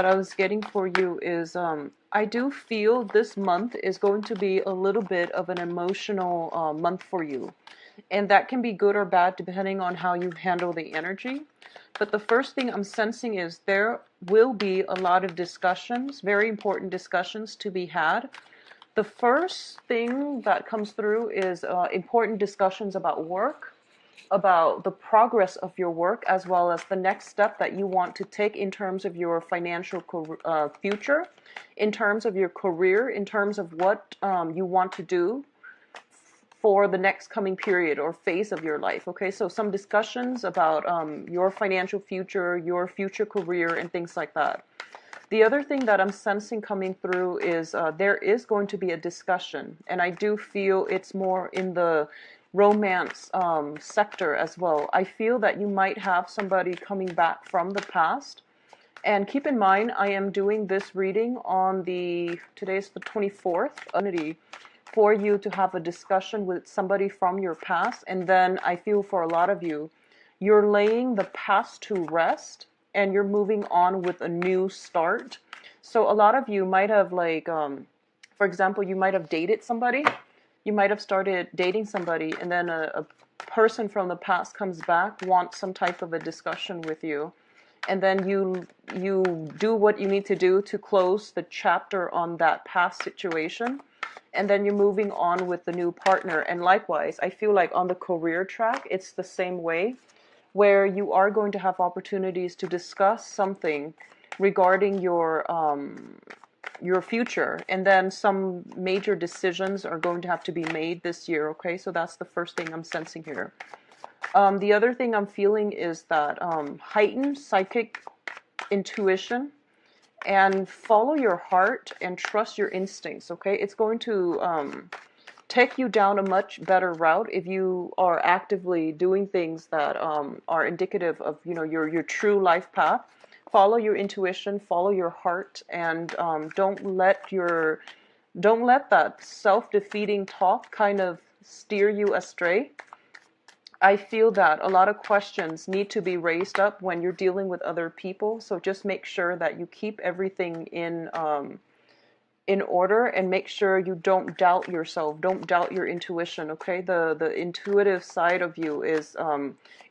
that I was getting for you is I do feel this month is going to be a little bit of an emotional month for you. And that can be good or bad depending on how you handle the energy. But the first thing I'm sensing is there will be a lot of discussions, very important discussions to be had. The first thing that comes through is important discussions about work, about the progress of your work, as well as the next step that you want to take in terms of your financial future, in terms of your career, in terms of what you want to do for the next coming period or phase of your life. Okay, so some discussions about your financial future, your future career, and things like that. The other thing that I'm sensing coming through is there is going to be a discussion, and I do feel it's more in the romance sector as well. I feel that you might have somebody coming back from the past. And keep in mind, I am doing this reading on today's the 24th, for you to have a discussion with somebody from your past. And then I feel for a lot of you, you're laying the past to rest and you're moving on with a new start. So a lot of you might have for example, you might have dated somebody. You might have started dating somebody and then a person from the past comes back, wants some type of a discussion with you. And then you do what you need to do to close the chapter on that past situation, and then you're moving on with the new partner. And likewise, I feel like on the career track, it's the same way, where you are going to have opportunities to discuss something regarding your future, and then some major decisions are going to have to be made this year. Okay, so that's the first thing I'm sensing here. The other thing I'm feeling is that heightened psychic intuition, and follow your heart and trust your instincts. Okay, it's going to take you down a much better route if you are actively doing things that are indicative of your true life path. Follow your intuition, follow your heart, and don't let that self-defeating talk kind of steer you astray. I feel that a lot of questions need to be raised up when you're dealing with other people. So just make sure that you keep everything in order, and make sure you don't doubt yourself. Don't doubt your intuition. Okay, the intuitive side of you is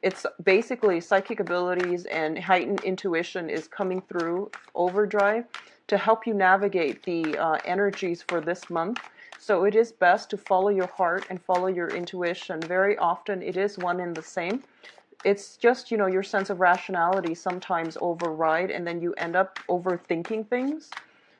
it's basically psychic abilities and heightened intuition is coming through overdrive to help you navigate the energies for this month. So it is best to follow your heart and follow your intuition. Very often it is one and the same. It's just, your sense of rationality sometimes override, and then you end up overthinking things.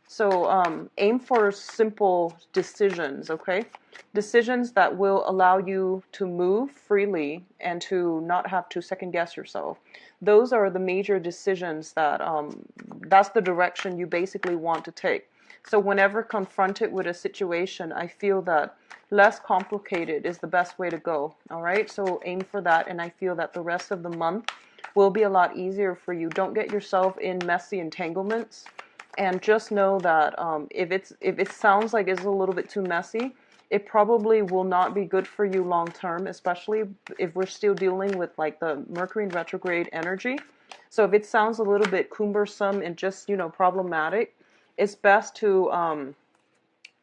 So aim for simple decisions, okay? Decisions that will allow you to move freely and to not have to second guess yourself. Those are the major decisions that's the direction you basically want to take. So whenever confronted with a situation, I feel that less complicated is the best way to go, all right? So aim for that, and I feel that the rest of the month will be a lot easier for you. Don't get yourself in messy entanglements, and just know that if it sounds like it's a little bit too messy, it probably will not be good for you long term, especially if we're still dealing with like the Mercury in retrograde energy. So if it sounds a little bit cumbersome and just problematic, it's best to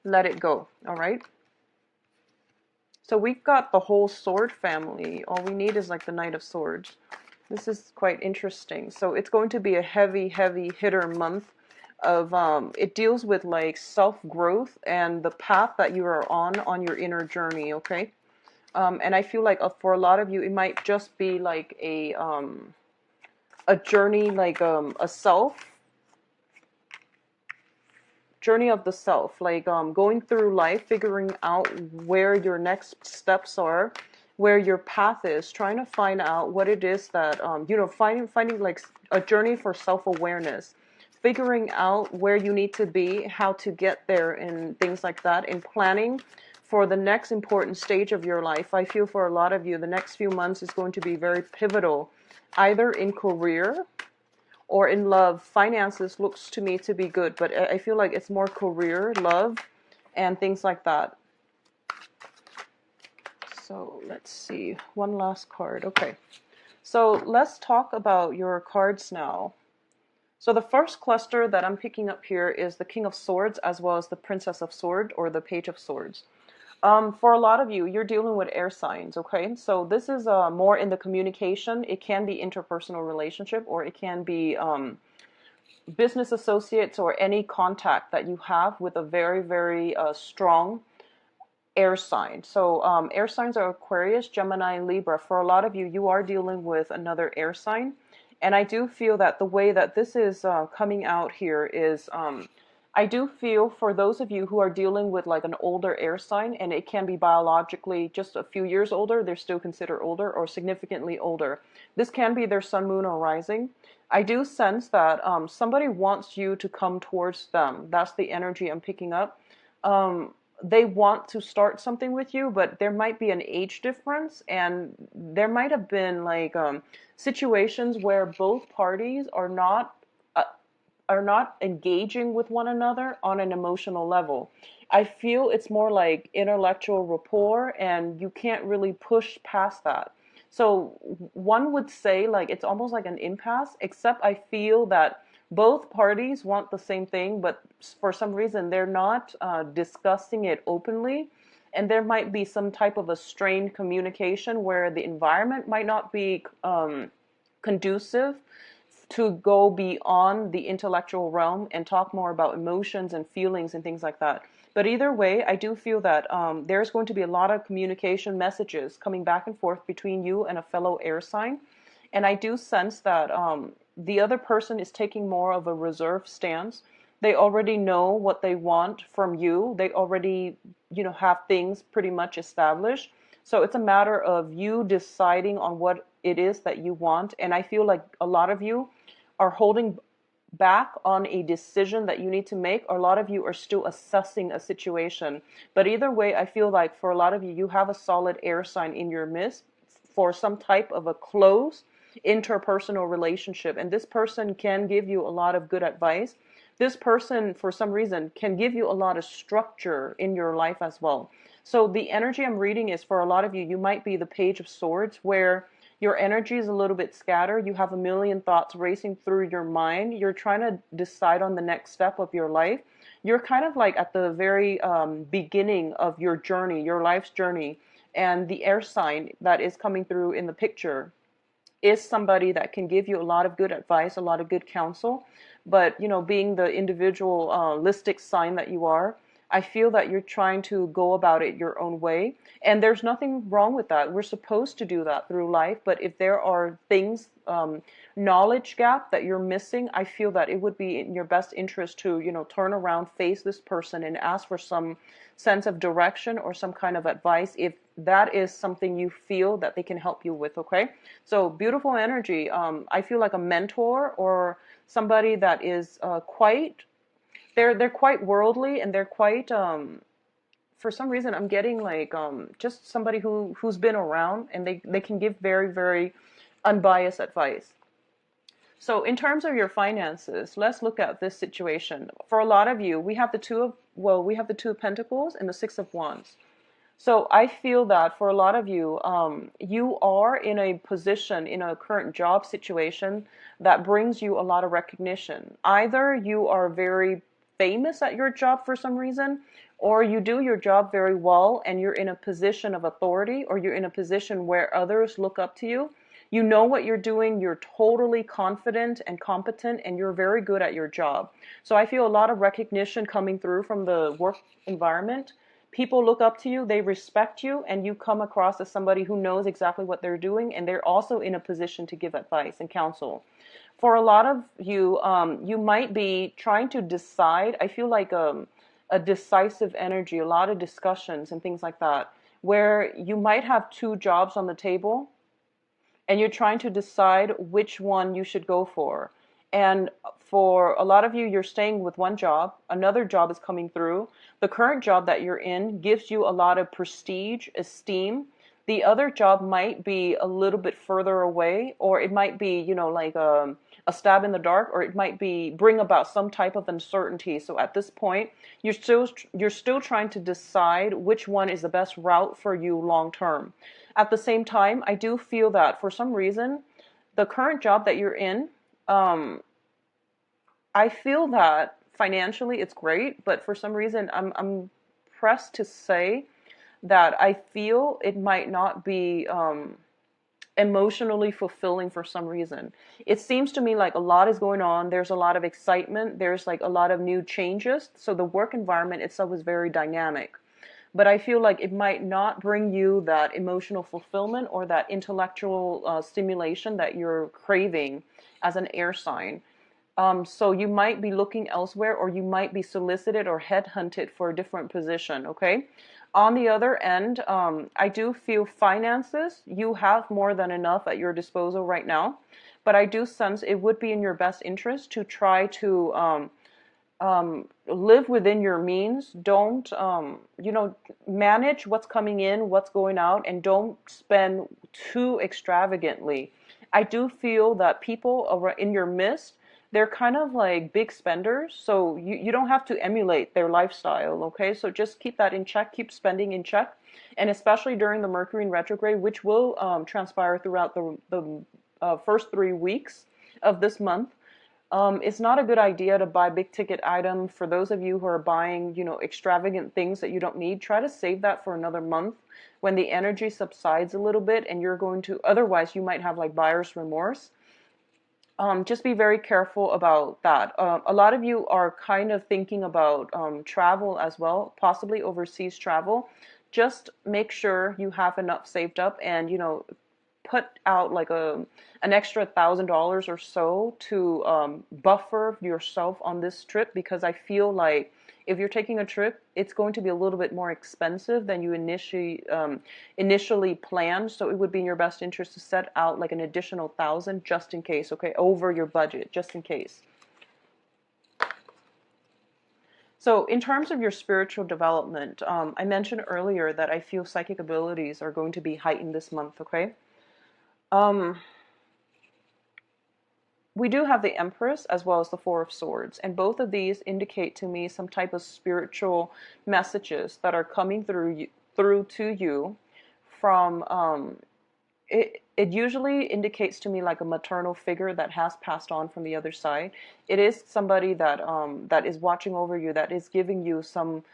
let it go. All right. So we've got the whole sword family. All we need is like the Knight of Swords. This is quite interesting. So it's going to be a heavy hitter month of it deals with like self-growth and the path that you are on your inner journey. Okay. And I feel like for a lot of you, it might just be like a journey, like a journey of the self, like going through life, figuring out where your next steps are, where your path is, trying to find out what it is that finding like a journey for self-awareness, figuring out where you need to be, how to get there, and things like that, and planning for the next important stage of your life. I feel for a lot of you, the next few months is going to be very pivotal, either in career or in love. Finances looks to me to be good, but I feel like it's more career, love, and things like that. So let's see, one last card. Okay, so let's talk about your cards now. So the first cluster that I'm picking up here is the King of Swords as well as the Princess of Swords or the Page of Swords. For a lot of you, you're dealing with air signs, okay? So this is more in the communication. It can be interpersonal relationship, or it can be business associates or any contact that you have with a very, very strong air sign. So air signs are Aquarius, Gemini, and Libra. For a lot of you, you are dealing with another air sign. And I do feel that the way that this is coming out here is I do feel for those of you who are dealing with like an older air sign, and it can be biologically just a few years older, they're still considered older, or significantly older. This can be their sun, moon, or rising. I do sense that somebody wants you to come towards them. That's the energy I'm picking up. They want to start something with you, but there might be an age difference, and there might have been like situations where both parties are not engaging with one another on an emotional level. I feel it's more like intellectual rapport, and you can't really push past that. So one would say like it's almost like an impasse, except I feel that both parties want the same thing, but for some reason they're not discussing it openly. And there might be some type of a strained communication where the environment might not be conducive to go beyond the intellectual realm and talk more about emotions and feelings and things like that. But either way, I do feel that there's going to be a lot of communication messages coming back and forth between you and a fellow air sign. And I do sense that the other person is taking more of a reserved stance. They already know what they want from you. They already, have things pretty much established. So it's a matter of you deciding on what it is that you want. And I feel like a lot of you are holding back on a decision that you need to make, or a lot of you are still assessing a situation. But either way, I feel like for a lot of you, you have a solid air sign in your midst for some type of a close interpersonal relationship. And this person can give you a lot of good advice. This person, for some reason, can give you a lot of structure in your life as well. So the energy I'm reading is for a lot of you, you might be the Page of Swords, where your energy is a little bit scattered. You have a million thoughts racing through your mind. You're trying to decide on the next step of your life. You're kind of like at the very beginning of your journey, your life's journey. And the air sign that is coming through in the picture is somebody that can give you a lot of good advice, a lot of good counsel. But, being the individual listic sign that you are, I feel that you're trying to go about it your own way. And there's nothing wrong with that. We're supposed to do that through life. But if there are things, knowledge gap that you're missing, I feel that it would be in your best interest to, turn around, face this person and ask for some sense of direction or some kind of advice if that is something you feel that they can help you with, okay? So beautiful energy. I feel like a mentor or somebody that is they're quite worldly, and they're quite for some reason I'm getting like just somebody who's been around, and they can give very, very unbiased advice. So in terms of your finances, let's look at this situation. For a lot of you, we have the Two of Pentacles and the Six of Wands. So I feel that for a lot of you, you are in a position, in a current job situation that brings you a lot of recognition. Either you are very famous at your job for some reason, or you do your job very well and you're in a position of authority, or you're in a position where others look up to you. You know what you're doing, you're totally confident and competent, and you're very good at your job. So I feel a lot of recognition coming through from the work environment. People look up to you, they respect you, and you come across as somebody who knows exactly what they're doing, and they're also in a position to give advice and counsel. For a lot of you, you might be trying to decide. I feel like a decisive energy, a lot of discussions and things like that, where you might have two jobs on the table, and you're trying to decide which one you should go for. And for a lot of you, you're staying with one job. Another job is coming through. The current job that you're in gives you a lot of prestige, esteem. The other job might be a little bit further away, or it might be, like a stab in the dark, or it might be bring about some type of uncertainty. So at this point, you're still trying to decide which one is the best route for you long term. At the same time, I do feel that for some reason, the current job that you're in, I feel that financially it's great, but for some reason I'm pressed to say that I feel it might not be emotionally fulfilling for some reason. It seems to me like a lot is going on. There's a lot of excitement. There's like a lot of new changes. So the work environment itself is very dynamic. But I feel like it might not bring you that emotional fulfillment or that intellectual stimulation that you're craving as an air sign. So you might be looking elsewhere, or you might be solicited or headhunted for a different position, okay? On the other end, I do feel finances, you have more than enough at your disposal right now, but I do sense it would be in your best interest to try to live within your means. Don't, manage what's coming in, what's going out, and don't spend too extravagantly. I do feel that people in your midst, they're kind of like big spenders, so you don't have to emulate their lifestyle, okay? So just keep that in check, keep spending in check, and especially during the Mercury in retrograde, which will transpire throughout the first 3 weeks of this month. It's not a good idea to buy big ticket items. For those of you who are buying, extravagant things that you don't need, try to save that for another month when the energy subsides a little bit, and you're going to, otherwise you might have like buyer's remorse. Just be very careful about that. A lot of you are kind of thinking about travel as well, possibly overseas travel. Just make sure you have enough saved up, and put out like an extra $1,000 or so to buffer yourself on this trip, because I feel like if you're taking a trip, it's going to be a little bit more expensive than you initially planned. So it would be in your best interest to set out like an additional 1,000 just in case, okay, over your budget, just in case. So in terms of your spiritual development, I mentioned earlier that I feel psychic abilities are going to be heightened this month, okay? Um, we do have the Empress as well as the Four of Swords, and both of these indicate to me some type of spiritual messages that are coming through to you from it usually indicates to me like a maternal figure that has passed on from the other side. It is somebody that is watching over you, that is giving you some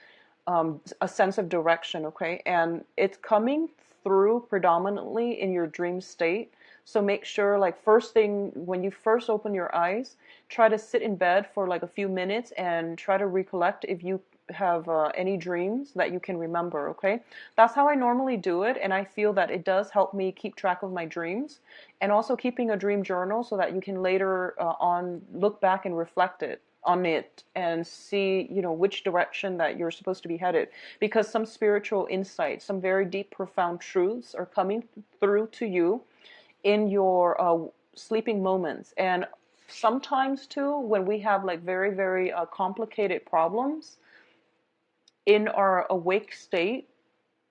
a sense of direction, okay? And it's coming through predominantly in your dream state. So make sure, like, first thing, when you first open your eyes, try to sit in bed for like a few minutes and try to recollect if you have any dreams that you can remember, okay? That's how I normally do it, and I feel that it does help me keep track of my dreams, and also keeping a dream journal so that you can later on look back and reflect on it and see, which direction that you're supposed to be headed, because some spiritual insights, some very deep, profound truths are coming through to you in your sleeping moments. And sometimes too, when we have like very, very complicated problems in our awake state,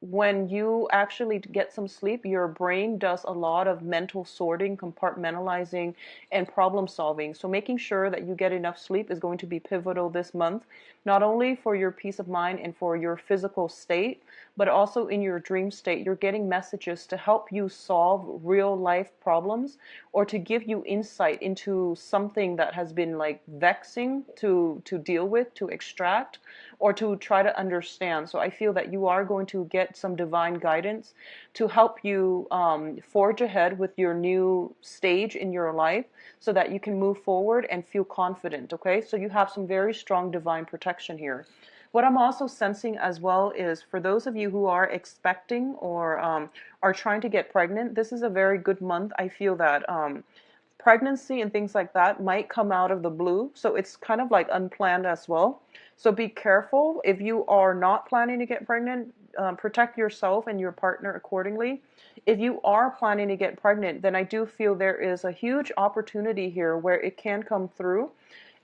when you actually get some sleep, your brain does a lot of mental sorting, compartmentalizing, and problem solving. So making sure that you get enough sleep is going to be pivotal this month, not only for your peace of mind and for your physical state, but also in your dream state. You're getting messages to help you solve real life problems, or to give you insight into something that has been like vexing to deal with, to extract, or to try to understand. So I feel that you are going to get some divine guidance to help you forge ahead with your new stage in your life, so that you can move forward and feel confident, okay? So you have some very strong divine protection here. What I'm also sensing as well is, for those of you who are expecting or are trying to get pregnant, this is a very good month. I feel that pregnancy and things like that might come out of the blue. So it's kind of like unplanned as well. So be careful. If you are not planning to get pregnant, protect yourself and your partner accordingly. If you are planning to get pregnant, then I do feel there is a huge opportunity here where it can come through.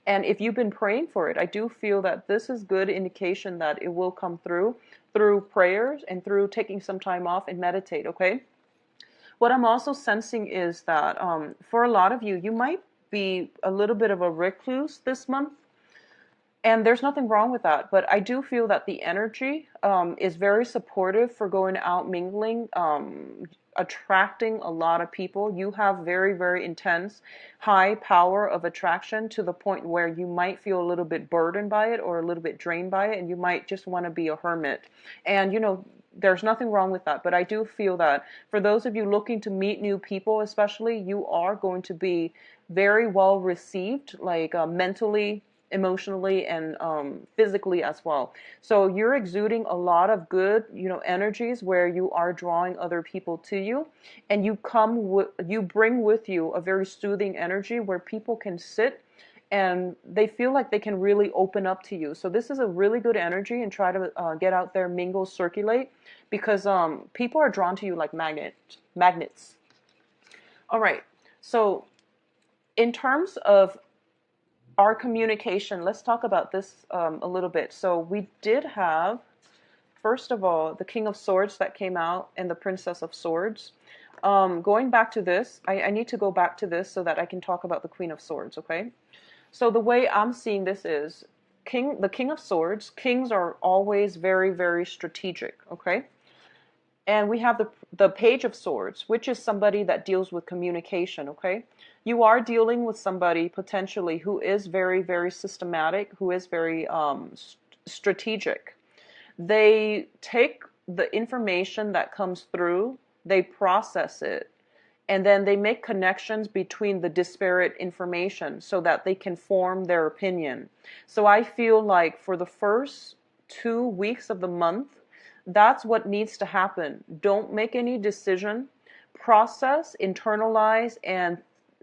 And if you've been praying for it, I do feel that this is good indication that it will come through prayers and through taking some time off and meditate, okay? What I'm also sensing is that for a lot of you, you might be a little bit of a recluse this month. And there's nothing wrong with that, but I do feel that the energy is very supportive for going out mingling, attracting a lot of people. You have very, very intense, high power of attraction to the point where you might feel a little bit burdened by it or a little bit drained by it, and you might just want to be a hermit. And, there's nothing wrong with that, but I do feel that for those of you looking to meet new people, especially, you are going to be very well received, like mentally, emotionally, and physically as well. So you're exuding a lot of good, energies where you are drawing other people to you, and you bring with you a very soothing energy where people can sit and they feel like they can really open up to you. So this is a really good energy, and try to get out there, mingle, circulate, because people are drawn to you like magnets. All right. So in terms of our communication, let's talk about this a little bit. So we did have, first of all, the King of Swords that came out and the Princess of Swords. Going back to this, I need to go back to this so that I can talk about the Queen of Swords, okay? So the way I'm seeing this is the King of Swords. Kings are always very, very strategic, okay? And we have the Page of Swords, which is somebody that deals with communication, okay? You are dealing with somebody potentially who is very, very systematic, who is very strategic. They take the information that comes through, they process it, and then they make connections between the disparate information so that they can form their opinion. So I feel like for the first 2 weeks of the month, that's what needs to happen. Don't make any decision. Process, internalize, and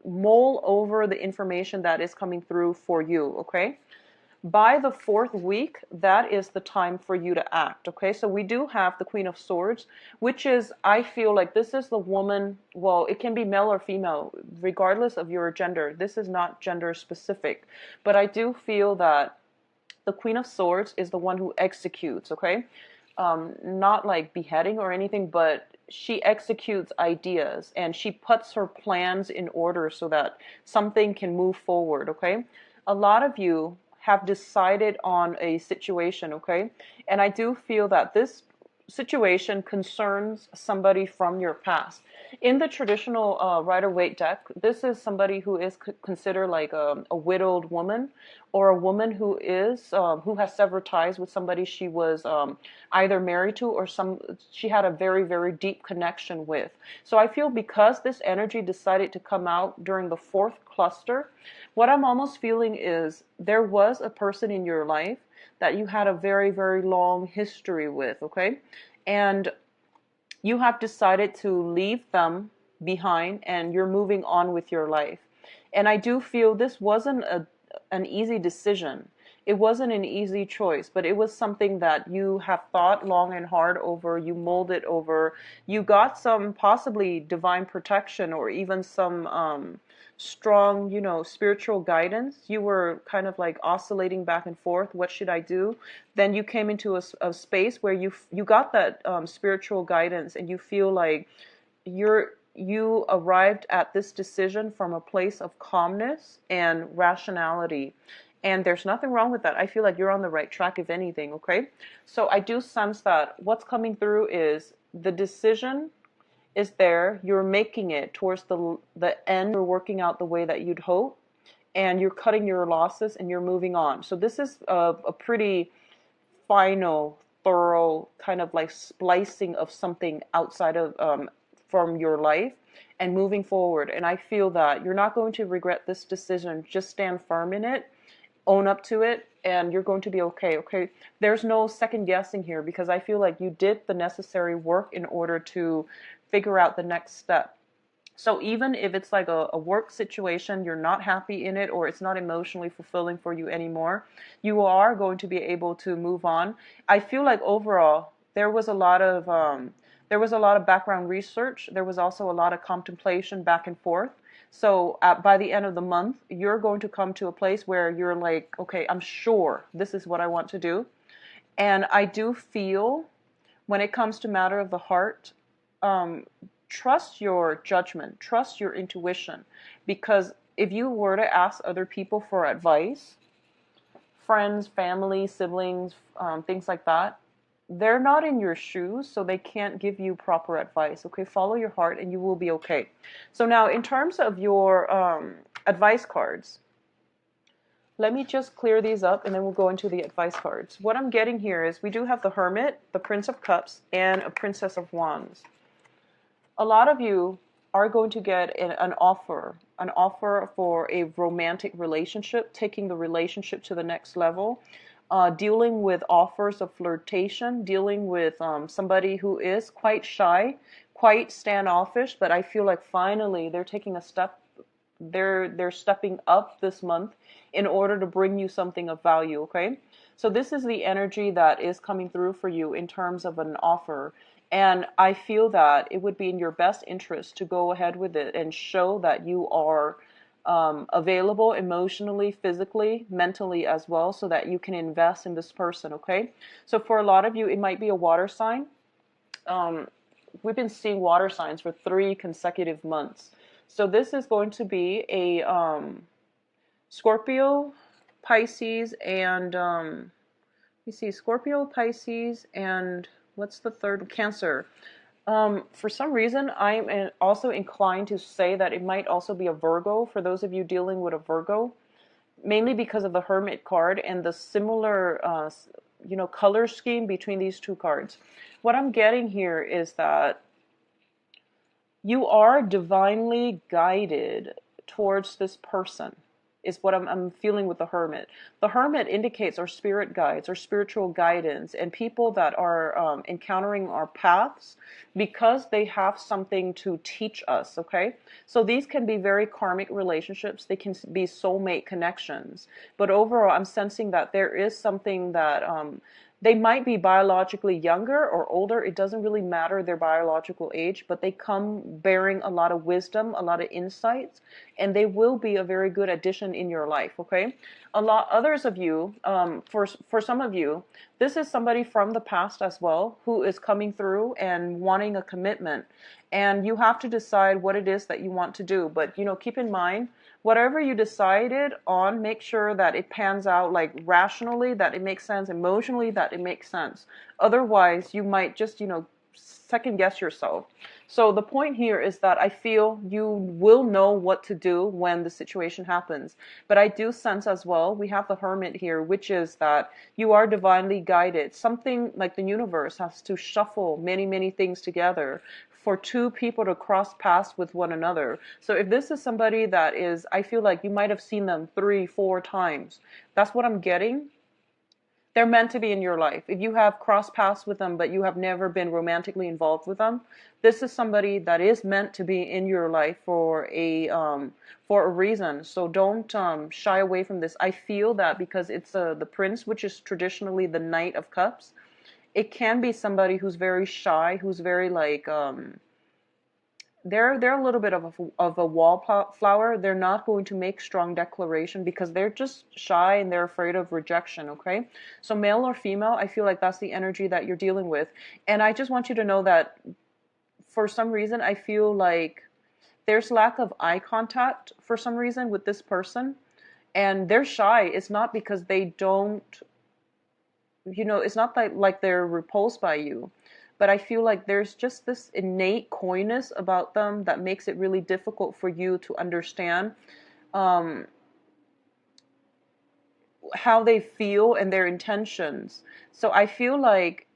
mull over the information that is coming through for you, okay? By the 4th week, that is the time for you to act, okay? So we do have the Queen of Swords, which is, I feel like this is the woman, well, it can be male or female, regardless of your gender. This is not gender specific. But I do feel that the Queen of Swords is the one who executes, okay? Not like beheading or anything, but she executes ideas and she puts her plans in order so that something can move forward, okay? A lot of you have decided on a situation, okay? And I do feel that this situation concerns somebody from your past. In the traditional Rider-Waite deck, this is somebody who is considered like a widowed woman, or a woman who has severed ties with somebody she was either married to, or she had a very, very deep connection with. So I feel because this energy decided to come out during the 4th cluster, what I'm almost feeling is there was a person in your life that you had a very, very long history with, okay? And you have decided to leave them behind and you're moving on with your life. And I do feel this wasn't an easy decision. It wasn't an easy choice, but it was something that you have thought long and hard over, you mulled it over, you got some possibly divine protection or even some strong, spiritual guidance. You were kind of like oscillating back and forth. What should I do? Then you came into a space where you got that spiritual guidance, and you feel like you arrived at this decision from a place of calmness and rationality. And there's nothing wrong with that. I feel like you're on the right track, if anything, okay? So I do sense that what's coming through is the decision is there. You're making it towards the end. You're working out the way that you'd hope, and you're cutting your losses, and you're moving on. So this is a pretty final, thorough kind of like splicing of something outside of from your life and moving forward. And I feel that you're not going to regret this decision. Just stand firm in it, own up to it, and you're going to be okay, okay? There's no second guessing here, because I feel like you did the necessary work in order to figure out the next step. So even if it's like a work situation, you're not happy in it, or it's not emotionally fulfilling for you anymore, you are going to be able to move on. I feel like overall there was a lot of background research. There was also a lot of contemplation back and forth. So by the end of the month, you're going to come to a place where you're like, okay, I'm sure this is what I want to do. And I do feel when it comes to matter of the heart, trust your judgment, trust your intuition. Because if you were to ask other people for advice, friends, family, siblings, things like that, they're not in your shoes, so they can't give you proper advice. Okay, follow your heart and you will be okay. So now, in terms of your advice cards, let me just clear these up and then we'll go into the advice cards. What I'm getting here is we do have the Hermit, the Prince of Cups, and a Princess of Wands. A lot of you are going to get an offer for a romantic relationship, taking the relationship to the next level, dealing with offers of flirtation, dealing with somebody who is quite shy, quite standoffish, but I feel like finally they're taking a step. They're stepping up this month in order to bring you something of value, okay? So this is the energy that is coming through for you in terms of an offer. And I feel that it would be in your best interest to go ahead with it and show that you are available emotionally, physically, mentally as well, so that you can invest in this person, okay? So for a lot of you, it might be a water sign. We've been seeing water signs for 3 consecutive months. So this is going to be a Scorpio, Pisces, and you see Scorpio, Pisces, and what's the third? Cancer. For some reason, I'm also inclined to say that it might also be a Virgo for those of you dealing with a Virgo, mainly because of the Hermit card and the similar, color scheme between these 2 cards. What I'm getting here is that you are divinely guided towards this person, is what I'm feeling with the Hermit. The Hermit indicates our spirit guides, our spiritual guidance, and people that are encountering our paths because they have something to teach us, okay? So these can be very karmic relationships. They can be soulmate connections. But overall, I'm sensing that there is something that they might be biologically younger or older. It doesn't really matter their biological age, but they come bearing a lot of wisdom, a lot of insights, and they will be a very good addition in your life, okay? Others of you, for some of you, this is somebody from the past as well who is coming through and wanting a commitment. And you have to decide what it is that you want to do. But, keep in mind, whatever you decided on, make sure that it pans out like rationally, that it makes sense, emotionally, that it makes sense. Otherwise, you might just, second guess yourself. So the point here is that I feel you will know what to do when the situation happens. But I do sense as well, we have the Hermit here, which is that you are divinely guided. Something like the universe has to shuffle many, many things together for 2 people to cross paths with one another. So if this is somebody that is, I feel like you might have seen them 3, 4 times. That's what I'm getting. They're meant to be in your life. If you have crossed paths with them, but you have never been romantically involved with them, this is somebody that is meant to be in your life for a reason. So don't shy away from this. I feel that because it's the Prince, which is traditionally the Knight of Cups, it can be somebody who's very shy, who's very like they're a little bit of a wallflower. They're not going to make strong declaration because they're just shy and they're afraid of rejection, okay? So male or female, I feel like that's the energy that you're dealing with. And I just want you to know that for some reason, I feel like there's lack of eye contact for some reason with this person. And they're shy. It's not because they don't, it's not like they're repulsed by you. But I feel like there's just this innate coyness about them that makes it really difficult for you to understand how they feel and their intentions. So I feel like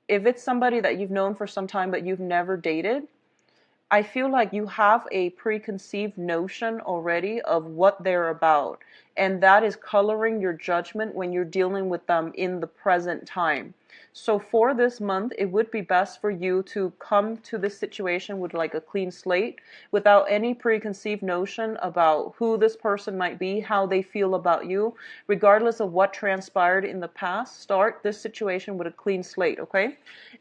if it's somebody that you've known for some time but you've never dated, I feel like you have a preconceived notion already of what they're about. And that is coloring your judgment when you're dealing with them in the present time. So for this month, it would be best for you to come to this situation with like a clean slate, without any preconceived notion about who this person might be, how they feel about you, regardless of what transpired in the past. Start this situation with a clean slate, okay?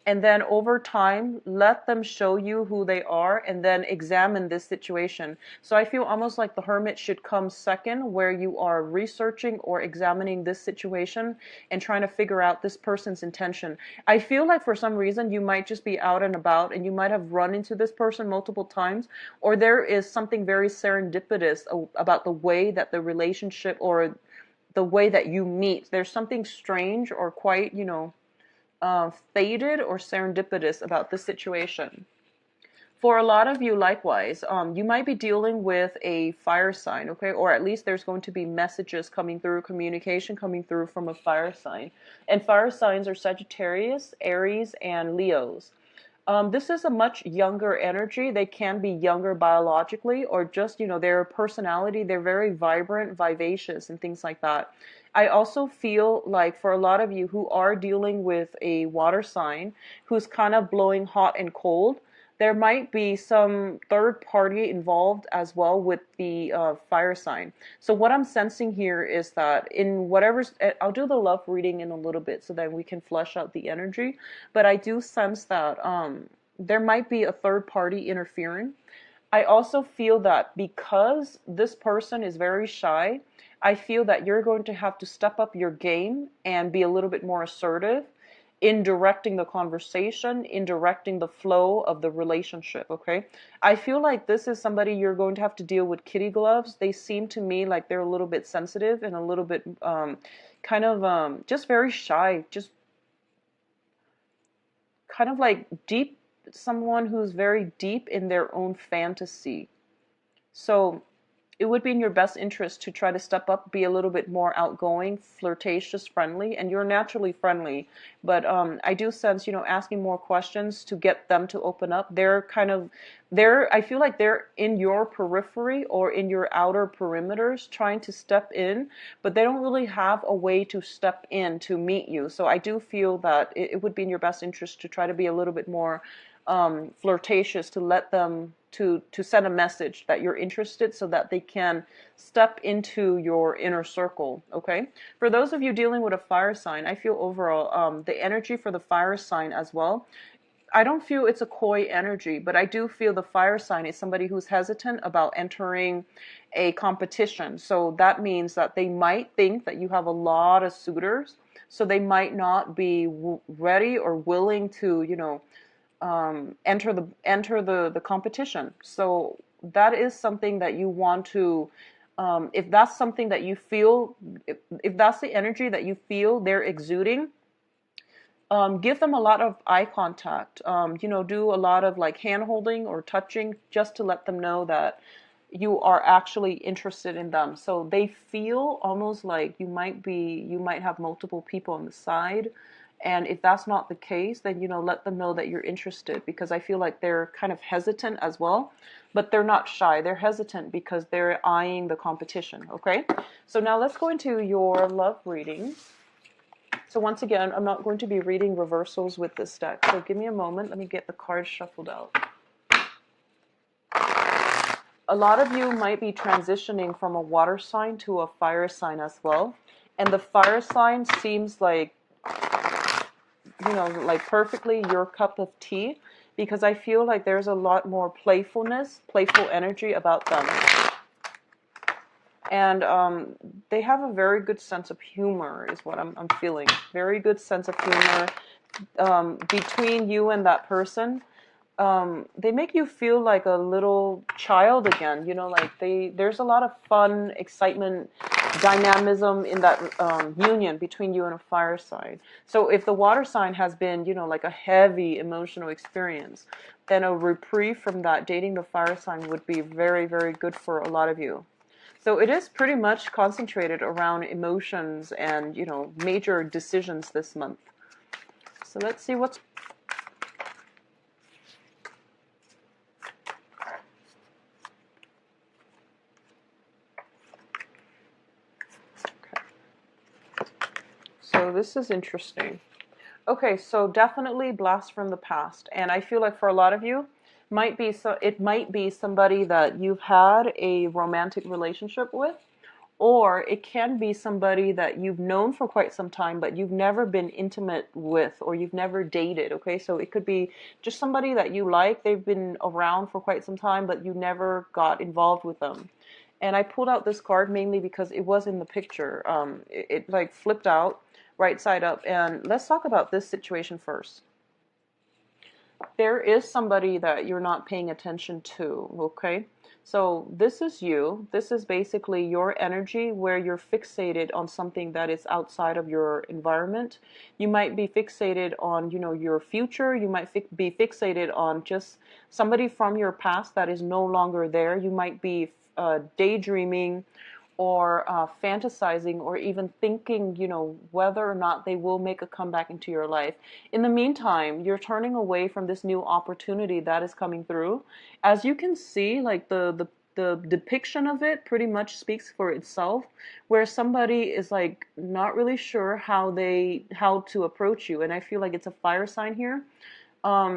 And then over time, let them show you who they are and then examine this situation. So I feel almost like the Hermit should come second, where you are researching or examining this situation and trying to figure out this person's intention. I feel like for some reason you might just be out and about and you might have run into this person multiple times, or there is something very serendipitous about the way that the relationship or the way that you meet. There's something strange or quite, you know, fated or serendipitous about this situation. For a lot of you, likewise, you might be dealing with a fire sign, okay? Or at least there's going to be messages coming through, communication coming through from a fire sign. And fire signs are Sagittarius, Aries, and Leos. This is a much younger energy. They can be younger biologically or just, you know, their personality. They're very vibrant, vivacious, and things like that. I also feel like for a lot of you who are dealing with a water sign who's kind of blowing hot and cold, there might be some third party involved as well with the fire sign. So what I'm sensing here is that in whatever's, I'll do the love reading in a little bit so that we can flesh out the energy. But I do sense that there might be a third party interfering. I also feel that because this person is very shy, I feel that you're going to have to step up your game and be a little bit more assertive in directing the conversation, in directing the flow of the relationship, okay? I feel like this is somebody you're going to have to deal with kitty gloves. They seem to me like they're a little bit sensitive and a little bit just very shy, just kind of like deep, someone who's very deep in their own fantasy. So it would be in your best interest to try to step up, be a little bit more outgoing, flirtatious, friendly, and you're naturally friendly. But I do sense, you know, asking more questions to get them to open up. I feel like they're in your periphery or in your outer perimeters trying to step in, but they don't really have a way to step in to meet you. So I do feel that it would be in your best interest to try to be a little bit more flirtatious, to let them to send a message that you're interested so that they can step into your inner circle, okay? For those of you dealing with a fire sign, I feel overall the energy for the fire sign as well, I don't feel it's a coy energy, but I do feel the fire sign is somebody who's hesitant about entering a competition. So that means that they might think that you have a lot of suitors, so they might not be ready or willing to, you know, enter the competition. So that is something that you want to, if that's something that you feel, if that's the energy that you feel they're exuding, give them a lot of eye contact. You know, do a lot of like hand holding or touching just to let them know that you are actually interested in them. So they feel almost like you might have multiple people on the side. And if that's not the case, then, you know, let them know that you're interested, because I feel like they're kind of hesitant as well, but they're not shy. They're hesitant because they're eyeing the competition, okay? So now let's go into your love reading. So once again, I'm not going to be reading reversals with this deck. So give me a moment. Let me get the cards shuffled out. A lot of you might be transitioning from a water sign to a fire sign as well. And the fire sign seems like, you know, like perfectly your cup of tea, because I feel like there's a lot more playfulness, playful energy about them. And they have a very good sense of humor is what I'm feeling. Very good sense of humor between you and that person. They make you feel like a little child again, you know, like there's a lot of fun, excitement, dynamism in that union between you and a fire sign. So if the water sign has been, you know, like a heavy emotional experience, then a reprieve from that, dating the fire sign, would be very, very good for a lot of you. So it is pretty much concentrated around emotions and, you know, major decisions this month. So let's see what's... So this is interesting. Okay, so definitely blast from the past. And I feel like for a lot of you, it might be somebody that you've had a romantic relationship with, or it can be somebody that you've known for quite some time, but you've never been intimate with, or you've never dated, okay? So it could be just somebody that you like. They've been around for quite some time, but you never got involved with them. And I pulled out this card mainly because it was in the picture. It like flipped out right side up. And let's talk about this situation first. There is somebody that you're not paying attention to, okay? So this is you. This is basically your energy where you're fixated on something that is outside of your environment. You might be fixated on, your future. You might be fixated on just somebody from your past that is no longer there. You might be daydreaming or fantasizing or even thinking, whether or not they will make a comeback into your life. In the meantime, you're turning away from this new opportunity that is coming through. As you can see, like the depiction of it pretty much speaks for itself, where somebody is like not really sure how to approach you. And I feel like it's a fire sign here.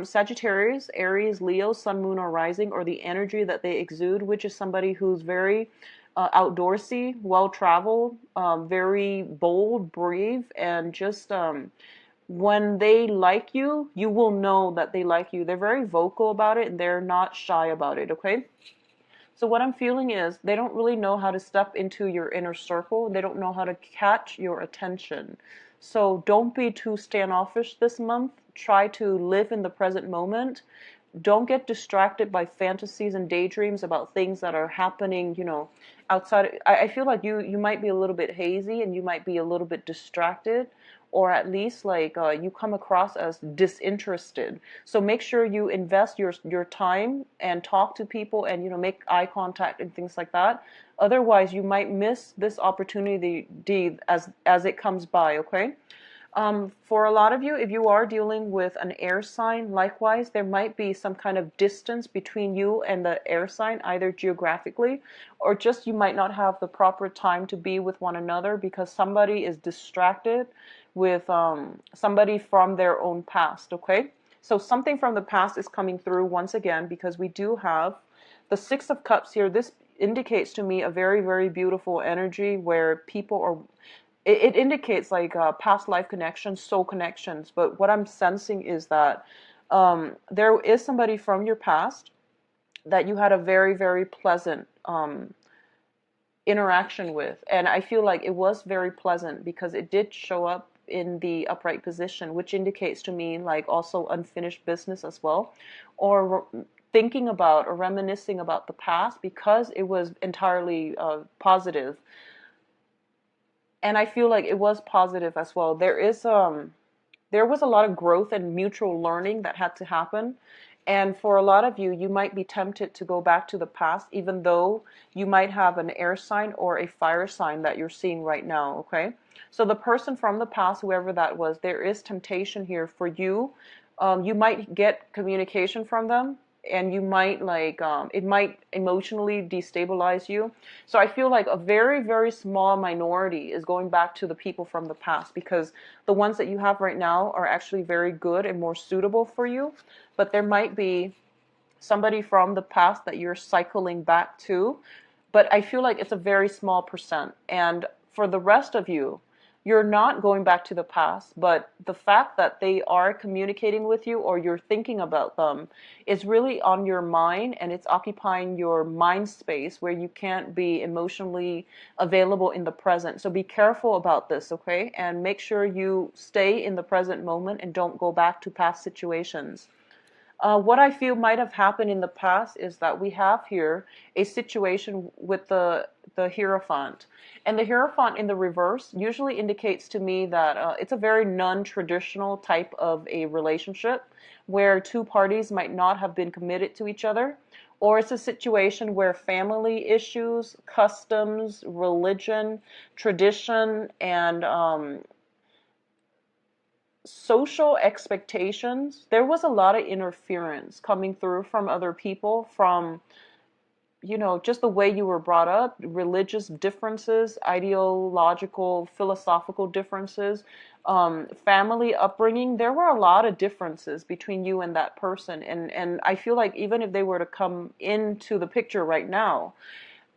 Sagittarius, Aries, Leo, Sun, Moon, or Rising, or the energy that they exude, which is somebody who's very outdoorsy, well-traveled, very bold, brave, and just when they like you, you will know that they like you. They're very vocal about it, and they're not shy about it, okay? So what I'm feeling is they don't really know how to step into your inner circle. They don't know how to catch your attention. So don't be too standoffish this month. Try to live in the present moment. Don't get distracted by fantasies and daydreams about things that are happening, outside. I feel like you might be a little bit hazy and you might be a little bit distracted, or at least like you come across as disinterested. So make sure you invest your time and talk to people and make eye contact and things like that. Otherwise, you might miss this opportunity as it comes by. Okay. For a lot of you, if you are dealing with an air sign, likewise, there might be some kind of distance between you and the air sign, either geographically or just you might not have the proper time to be with one another because somebody is distracted with somebody from their own past, okay? So something from the past is coming through once again because we do have the Six of Cups here. This indicates to me a very, very beautiful energy where people are it indicates like past life connections, soul connections. But what I'm sensing is that there is somebody from your past that you had a very, very pleasant interaction with. And I feel like it was very pleasant because it did show up in the upright position, which indicates to me like also unfinished business as well, or thinking about or reminiscing about the past because it was entirely positive. And I feel like it was positive as well. There was a lot of growth and mutual learning that had to happen. And for a lot of you, you might be tempted to go back to the past, even though you might have an air sign or a fire sign that you're seeing right now, okay? So the person from the past, whoever that was, there is temptation here for you. You might get communication from them, and you might like it might emotionally destabilize you. So I feel like a very, very small minority is going back to the people from the past because the ones that you have right now are actually very good and more suitable for you. But there might be somebody from the past that you're cycling back to. But I feel like it's a very small percent. And for the rest of you, you're not going back to the past, but the fact that they are communicating with you or you're thinking about them is really on your mind and it's occupying your mind space where you can't be emotionally available in the present. So be careful about this, okay? And make sure you stay in the present moment and don't go back to past situations. What I feel might have happened in the past is that we have here a situation with the Hierophant. And the Hierophant in the reverse usually indicates to me that it's a very non-traditional type of a relationship where two parties might not have been committed to each other. Or it's a situation where family issues, customs, religion, tradition, and social expectations, there was a lot of interference coming through from other people, from just the way you were brought up, religious differences, ideological, philosophical differences, family upbringing. There were a lot of differences between you and that person, and I feel like even if they were to come into the picture right now,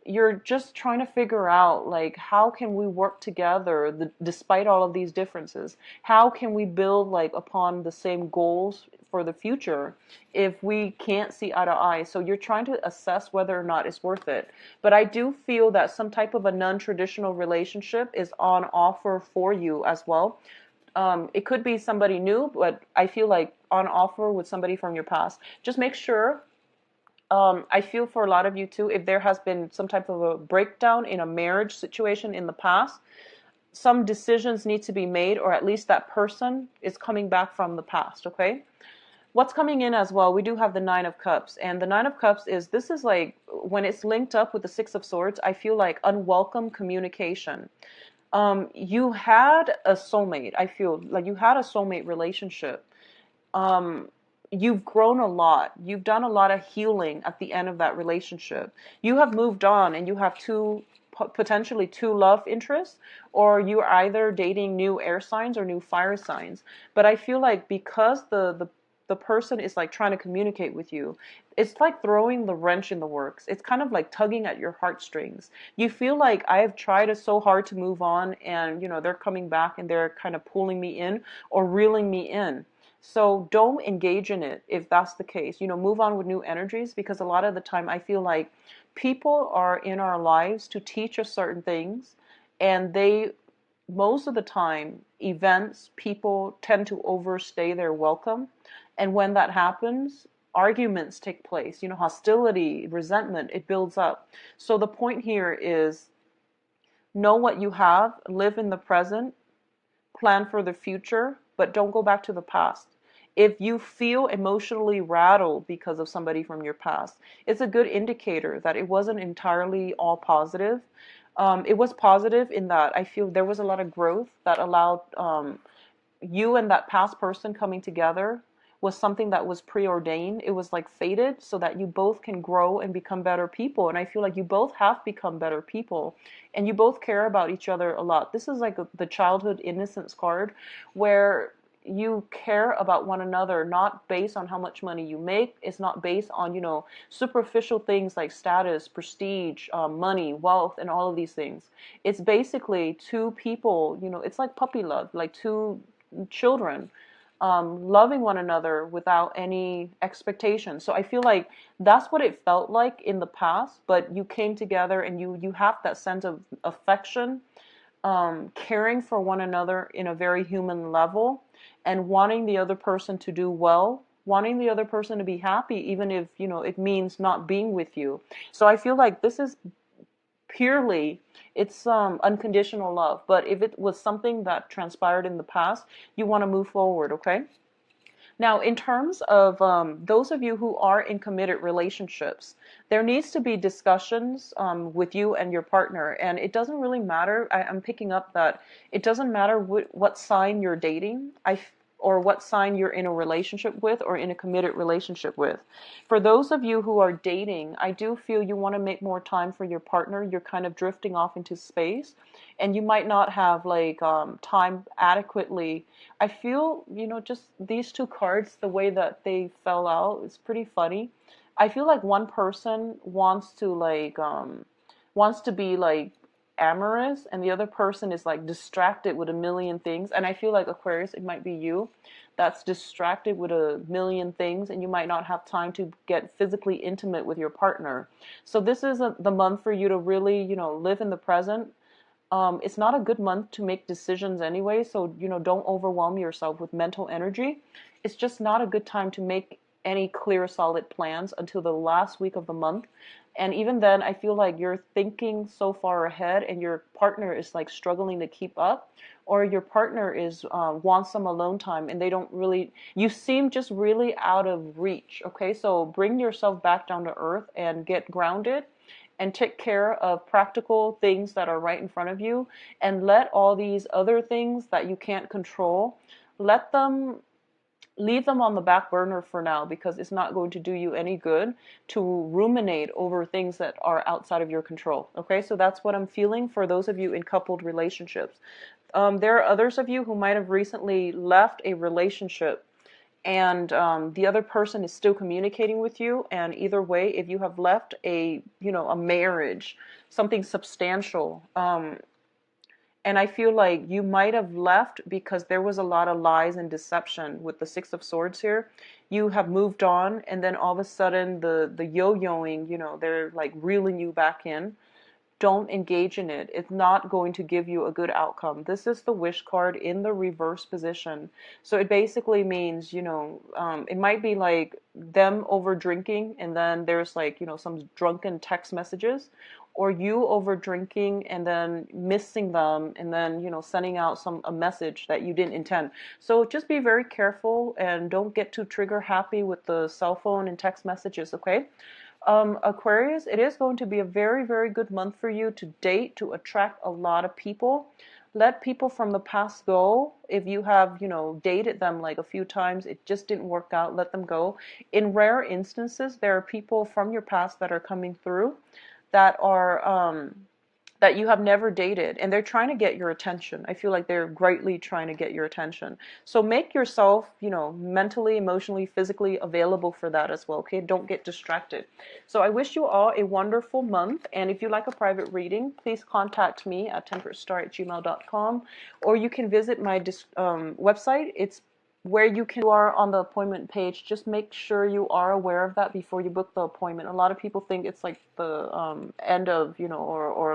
you're just trying to figure out like how can we work together despite all of these differences. How can we build like upon the same goals for the future if we can't see eye to eye? So you're trying to assess whether or not it's worth it. But I do feel that some type of a non-traditional relationship is on offer for you as well. It could be somebody new, but I feel like on offer with somebody from your past. Just make sure I feel for a lot of you too, if there has been some type of a breakdown in a marriage situation in the past, some decisions need to be made, or at least that person is coming back from the past, okay? What's coming in as well, we do have the Nine of Cups, and the Nine of Cups is, this is like, when it's linked up with the Six of Swords, I feel like unwelcome communication. You had a soulmate. I feel like you had a soulmate relationship. um, you've grown a lot. You've done a lot of healing at the end of that relationship. You have moved on and you have potentially two love interests, or you're either dating new air signs or new fire signs. But I feel like because the person is like trying to communicate with you, it's like throwing the wrench in the works. It's kind of like tugging at your heartstrings. You feel like I have tried so hard to move on, and they're coming back and they're kind of pulling me in or reeling me in. So don't engage in it if that's the case. Move on with new energies, because a lot of the time I feel like people are in our lives to teach us certain things, and most of the time, events, people tend to overstay their welcome. And when that happens, arguments take place, hostility, resentment, it builds up. So the point here is, know what you have, live in the present, plan for the future, but don't go back to the past. If you feel emotionally rattled because of somebody from your past, it's a good indicator that it wasn't entirely all positive. It was positive in that I feel there was a lot of growth that allowed you and that past person coming together was something that was preordained. It was like fated so that you both can grow and become better people. And I feel like you both have become better people, and you both care about each other a lot. This is like the childhood innocence card, where you care about one another, not based on how much money you make. It's not based on, superficial things like status, prestige, money, wealth, and all of these things. It's basically two people, it's like puppy love, like two children loving one another without any expectation. So I feel like that's what it felt like in the past, but you came together and you have that sense of affection, caring for one another in a very human level, and wanting the other person to do well, wanting the other person to be happy, even if, it means not being with you. So I feel like this is purely, it's unconditional love. But if it was something that transpired in the past, you want to move forward, okay? Now, in terms of those of you who are in committed relationships, there needs to be discussions with you and your partner. And it doesn't really matter. I'm picking up that it doesn't matter what sign you're dating. Or what sign you're in a relationship with or in a committed relationship with. For those of you who are dating, I do feel you want to make more time for your partner. You're kind of drifting off into space, and you might not have like time adequately. I feel, just these two cards, the way that they fell out, is pretty funny. I feel like one person wants to be like amorous, and the other person is like distracted with a million things. And I feel like, Aquarius, it might be you that's distracted with a million things, and you might not have time to get physically intimate with your partner. So this is the month for you to really, live in the present. It's not a good month to make decisions anyway, so don't overwhelm yourself with mental energy. It's just not a good time to make any clear, solid plans until the last week of the month. And even then, I feel like you're thinking so far ahead, and your partner is like struggling to keep up, or your partner is wants some alone time, and they don't really. You seem just really out of reach. Okay, so bring yourself back down to earth and get grounded and take care of practical things that are right in front of you, and let all these other things that you can't control, let them leave them on the back burner for now, because it's not going to do you any good to ruminate over things that are outside of your control. Okay, so that's what I'm feeling for those of you in coupled relationships. There are others of you who might have recently left a relationship, and the other person is still communicating with you. And either way, if you have left a marriage, something substantial, and I feel like you might have left because there was a lot of lies and deception with the Six of Swords here. You have moved on, and then all of a sudden the yo-yoing, they're like reeling you back in. don't engage in it. It's not going to give you a good outcome. This is the wish card in the reverse position. So it basically means, it might be like them over drinking and then there's like, some drunken text messages, or you over drinking and then missing them and then, sending out a message that you didn't intend. So just be very careful and don't get too trigger happy with the cell phone and text messages, okay? Aquarius, it is going to be a very, very good month for you to date, to attract a lot of people. Let people from the past go. If you have, dated them like a few times, it just didn't work out, let them go. In rare instances, there are people from your past that are coming through that are that you have never dated, and they're trying to get your attention. I feel like they're greatly trying to get your attention. So make yourself, mentally, emotionally, physically available for that as well, okay? Don't get distracted. So I wish you all a wonderful month, and if you like a private reading, please contact me at temperatestar@gmail.com, or you can visit my website. It's where you are on the appointment page. Just make sure you are aware of that before you book the appointment. A lot of people think it's like the end of, or